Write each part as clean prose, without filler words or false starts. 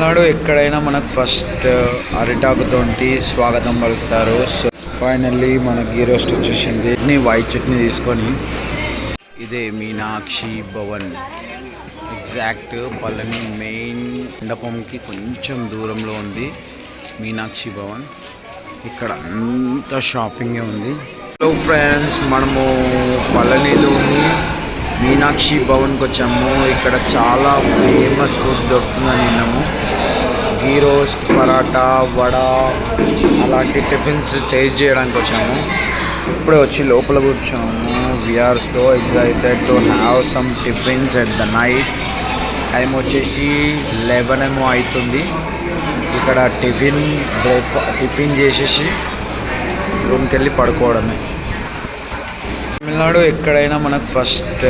తమిళనాడు ఎక్కడైనా మనకు ఫస్ట్ అరిటాకుతోటి స్వాగతం పలుకుతారు. సో ఫైనల్లీ మనకి గీ రోస్ట్ వచ్చేసింది. వైట్ చట్నీ తీసుకొని ఇదే మీనాక్షి భవన్ ఎగ్జాక్ట్ పళని మెయిన్ మండపంకి కొంచెం దూరంలో ఉంది మీనాక్షి భవన్. ఇక్కడ అంతా షాపింగే ఉంది. హలో ఫ్రెండ్స్, మనము పళనిలోని మీనాక్షి భవన్కి వచ్చాము. ఇక్కడ చాలా ఫేమస్ ఫుడ్ దొరుకుతుందని విన్నాము. గీ రోస్ట్, పరాటా, వడ అలాంటి టిఫిన్స్ టేస్ట్ చేయడానికి వచ్చాము. ఇప్పుడే వచ్చి లోపల కూర్చోము. We are so excited to have some tiffins at the night. Time వచ్చేసి 11 ఏమో అవుతుంది. ఇక్కడ టిఫిన్ చేసేసి రూమ్కి వెళ్ళి పడుకోవడమే. తమిళనాడు ఎక్కడైనా మనకు ఫస్ట్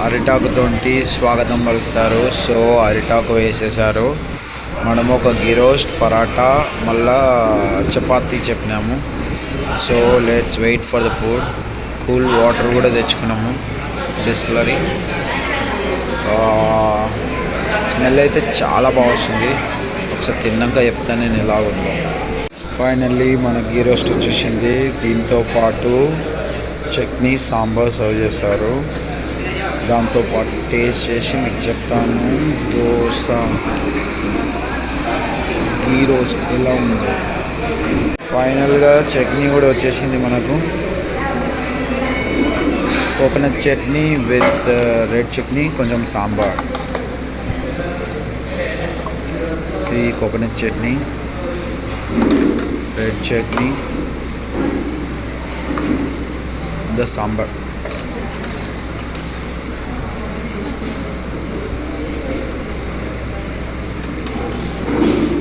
అరిటాకుతోటి స్వాగతం పలుకుతారు. సో అరిటాకు వేసేసారు. మనము ఒక గీ రోస్ట్, పరాటా, మళ్ళా చపాతీ చెప్పినాము. So let's wait for the food. Cool water కూడా తెచ్చుకున్నాము, బిస్లరీ. స్మెల్ అయితే చాలా బాగా వస్తుంది. ఒకసారి తిన్నాక చెప్తాను నేను ఎలా ఉందో. ఫైనల్లీ మన గీ రోస్ట్ వచ్చేసింది. దీంతో పాటు చట్నీ, సాంబార్ సర్వ్ చేశారు. దాంతోపాటు టేస్ట్ చేసి మీకు చెప్తాను. దోశ, గీ రోస్ట్ ఎలా ఉందో. ఫైనల్గా చట్నీ కూడా వచ్చేసింది మనకు. Coconut chutney with red chutney, కొంచెం sambar. Coconut chutney, red chutney, the sambar.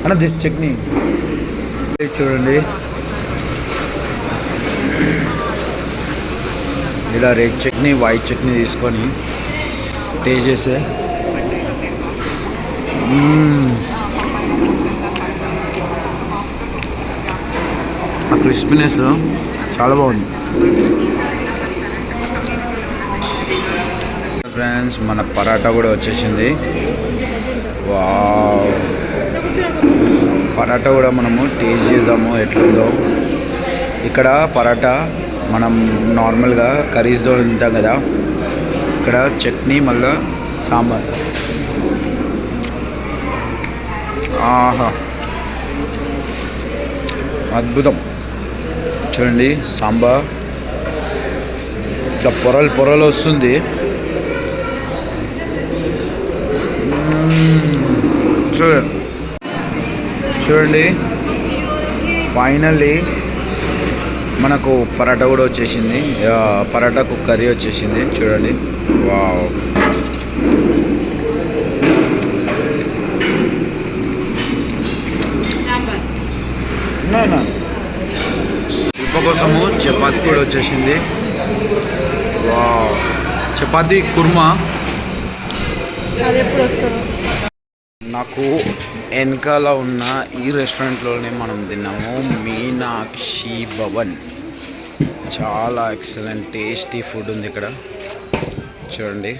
And this chutney చూడండి, ఇలా రెడ్ చట్నీ, వైట్ చట్నీ తీసుకొని టేస్ట్ చేస్తే ఆ క్రిస్పీనెస్ చాలా బాగుంది. ఫ్రెండ్స్, మన పరాటా కూడా వచ్చేసింది. వావ్, పరాటా కూడా మనము టేస్ట్ చేద్దాము ఎట్లుందో. ఇక్కడ పరాటా మనం నార్మల్గా కర్రీస్తో తింటాం కదా, ఇక్కడ చట్నీ మళ్ళీ సాంబార్. ఆహా, అద్భుతం. చూడండి, సాంబార్ ఇట్లా పొరలు వస్తుంది. చూడండి, ఫైనల్లీ మనకు పరాటా కూడా వచ్చేసింది. పరాటాకు కర్రీ వచ్చేసింది. చూడండి, వావ్. ఉప్పు కోసము చపాతీ కూడా వచ్చేసింది. వావ్, చపాతీ కుర్మా. నాకు వెనకాల ఉన్న ఈ రెస్టారెంట్లోనే మనం తిన్నాము, మీనాక్షి భవన్. చాలా ఎక్సలెంట్ టేస్టీ ఫుడ్ ఉంది ఇక్కడ. చూడండి.